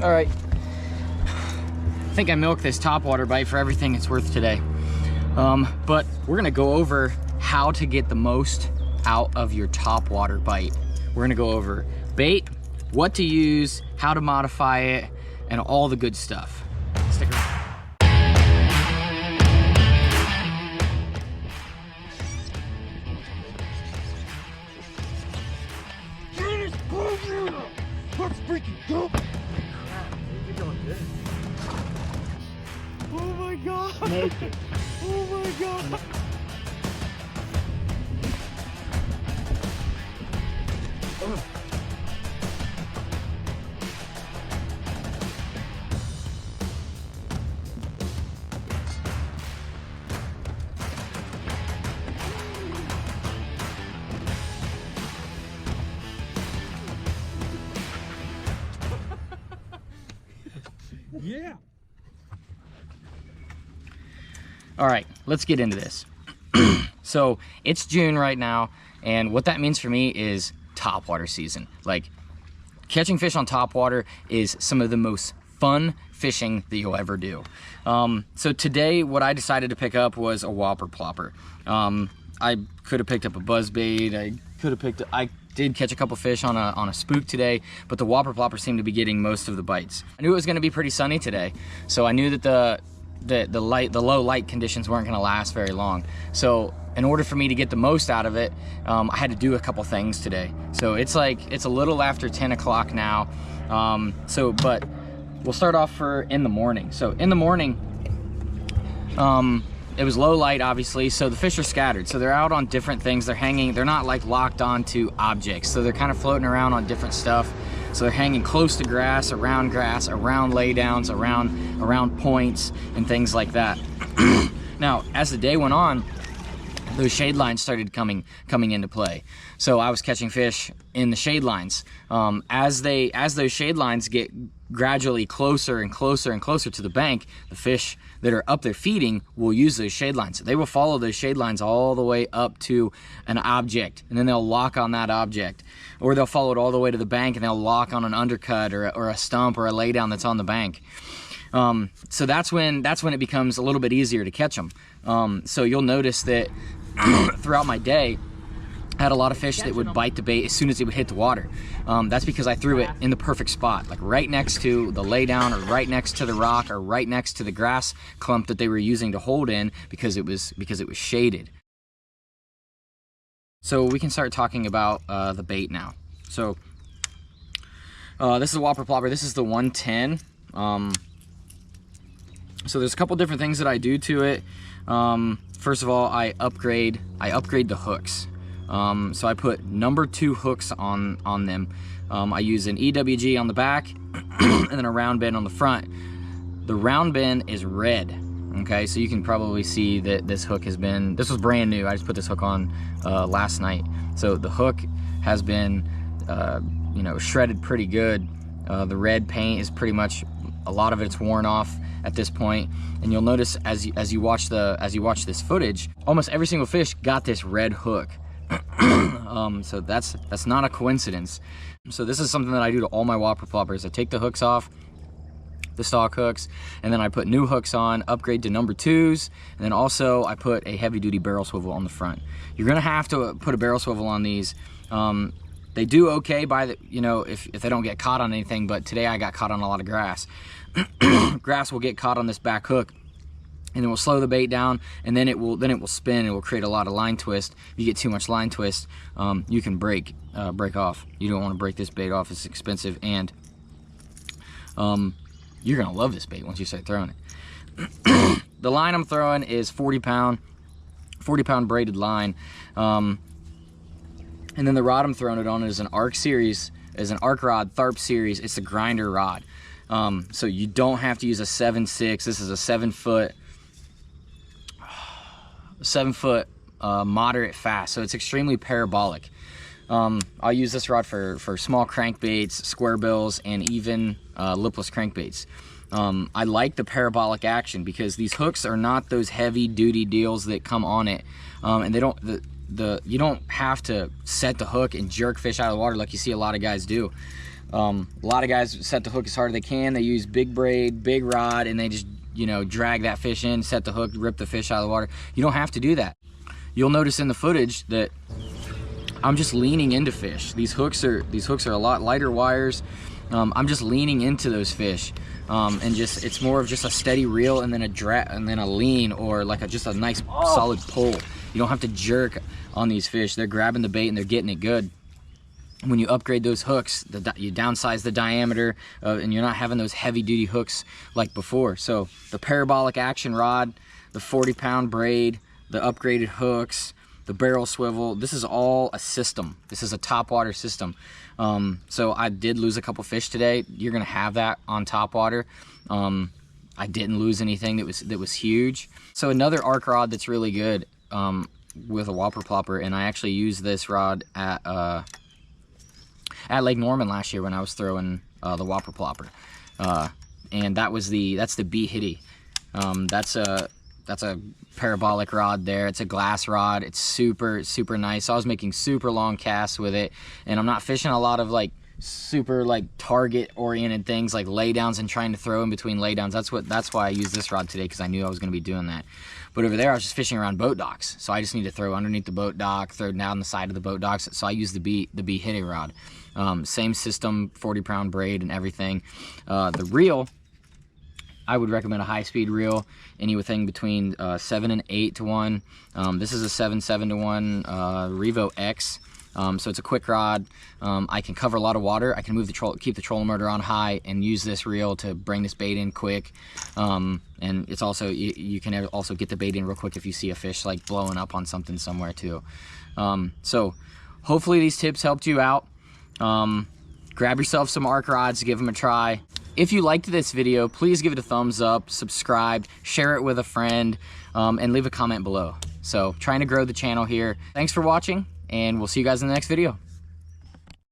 All right. I think I milked this topwater bite for everything it's worth today. But we're gonna go over how to get the most out of your topwater bite. We're gonna go over bait, what to use, how to modify it, and all the good stuff. Stick around. Let's freaking go! You're doing good. Oh my god! Make it. Oh my god! Yeah. All right, let's get into this. So it's June right now, and what that means for me is topwater season. Like, catching fish on topwater is some of the most fun fishing that you'll ever do. So today, what I decided to pick up was a whopper plopper. I could have picked up a buzzbait. I did catch a couple fish on a spook today, but the whopper plopper seemed to be getting most of the bites. I knew it was going to be pretty sunny today, so I knew that the low light conditions weren't going to last very long. So in order for me to get the most out of it, I had to do a couple things today. So it's a little after 10 o'clock now. But we'll start off in the morning. So in the morning, it was low light, obviously, so the fish are scattered. So they're out on different things. They're hanging, they're not like locked onto objects. So they're kind of floating around on different stuff. So they're hanging close to grass, around laydowns, around points and things like that. Now, as the day went on, those shade lines started coming into play. So I was catching fish in the shade lines. As those shade lines get gradually closer and closer and closer to the bank, the fish that are up there feeding will use those shade lines. They will follow those shade lines all the way up to an object, and then they'll lock on that object. Or they'll follow it all the way to the bank and they'll lock on an undercut or a stump or a laydown that's on the bank. So that's when it becomes a little bit easier to catch them. So you'll notice that throughout my day, I had a lot of fish that would bite the bait as soon as it would hit the water. That's because I threw it in the perfect spot, like right next to the laydown or right next to the rock or right next to the grass clump that they were using to hold in because it was shaded. So we can start talking about the bait now. So this is a whopper plopper. This is the 110. So there's a couple different things that I do to it. First of all, I upgrade the hooks. So I put number 2 hooks on them. I use an EWG on the back and then a round bend on the front. The round bend is red. Okay, so you can probably see that this hook this was brand new. I just put this hook on last night. So the hook has been, shredded pretty good. The red paint is pretty much, a lot of it's worn off at this point. And you'll notice as you watch this footage, almost every single fish got this red hook. So that's not a coincidence. So this is something that I do to all my whopper ploppers. I take the hooks off, the stock hooks, and then I put new hooks on, upgrade to number 2s, and then also I put a heavy duty barrel swivel on the front. You're gonna have to put a barrel swivel on these. They do okay if they don't get caught on anything, but today I got caught on a lot of grass. Grass will get caught on this back hook, and it will slow the bait down, and then it will spin. It will create a lot of line twist. If you get too much line twist, you can break off. You don't want to break this bait off. It's expensive, and you're gonna love this bait once you start throwing it. The line I'm throwing is 40 pound braided line, and then the rod I'm throwing it on is an arc rod, Tharp series. It's a grinder rod. So you don't have to use a 7.6. This is a 7 foot moderate fast, so it's extremely parabolic. I'll use this rod for small crankbaits, square bills, and even lipless crankbaits. I like the parabolic action because these hooks are not those heavy duty deals that come on it, and they don't you don't have to set the hook and jerk fish out of the water like you see a lot of guys do. A lot of guys set the hook as hard as they can. They use big braid, big rod, and they just, you know, drag that fish in, set the hook, rip the fish out of the water. You don't have to do that. You'll notice in the footage that I'm just leaning into fish. These hooks are a lot lighter wires. I'm just leaning into those fish, and it's more of just a steady reel and then a lean, or like just a nice solid pull. You don't have to jerk on these fish. They're grabbing the bait and they're getting it good. When you upgrade those hooks, you downsize the diameter, and you're not having those heavy duty hooks like before. So the parabolic action rod, the 40-pound braid, the upgraded hooks, the barrel swivel, this is all a system. This is a topwater system. So I did lose a couple fish today. You're gonna have that on topwater. I didn't lose anything that was huge. So another arc rod that's really good with a whopper plopper, and I actually used this rod at Lake Norman last year when I was throwing the whopper plopper, and that's the B Hitty. That's a parabolic rod there. It's a glass rod. It's super nice. So I was making super long casts with it, and I'm not fishing a lot of like super like target oriented things like laydowns and trying to throw in between laydowns. That's why I used this rod today, because I knew I was going to be doing that. But over there I was just fishing around boat docks, so I just need to throw underneath the boat dock, throw down the side of the boat docks. So I used the B Hitty rod. Same system, 40-pound braid and everything. The reel, I would recommend a high-speed reel, anything between 7 and 8 to 1. This is a 7 to 1 Revo X. So it's a quick rod. I can cover a lot of water. I can move keep the trolling motor on high and use this reel to bring this bait in quick. And it's also, you can also get the bait in real quick if you see a fish like blowing up on something somewhere too. So hopefully these tips helped you out. Grab yourself some arc rods, give them a try. If you liked this video, please give it a thumbs up, subscribe, share it with a friend, and leave a comment below. So trying to grow the channel here. Thanks for watching, and we'll see you guys in the next video.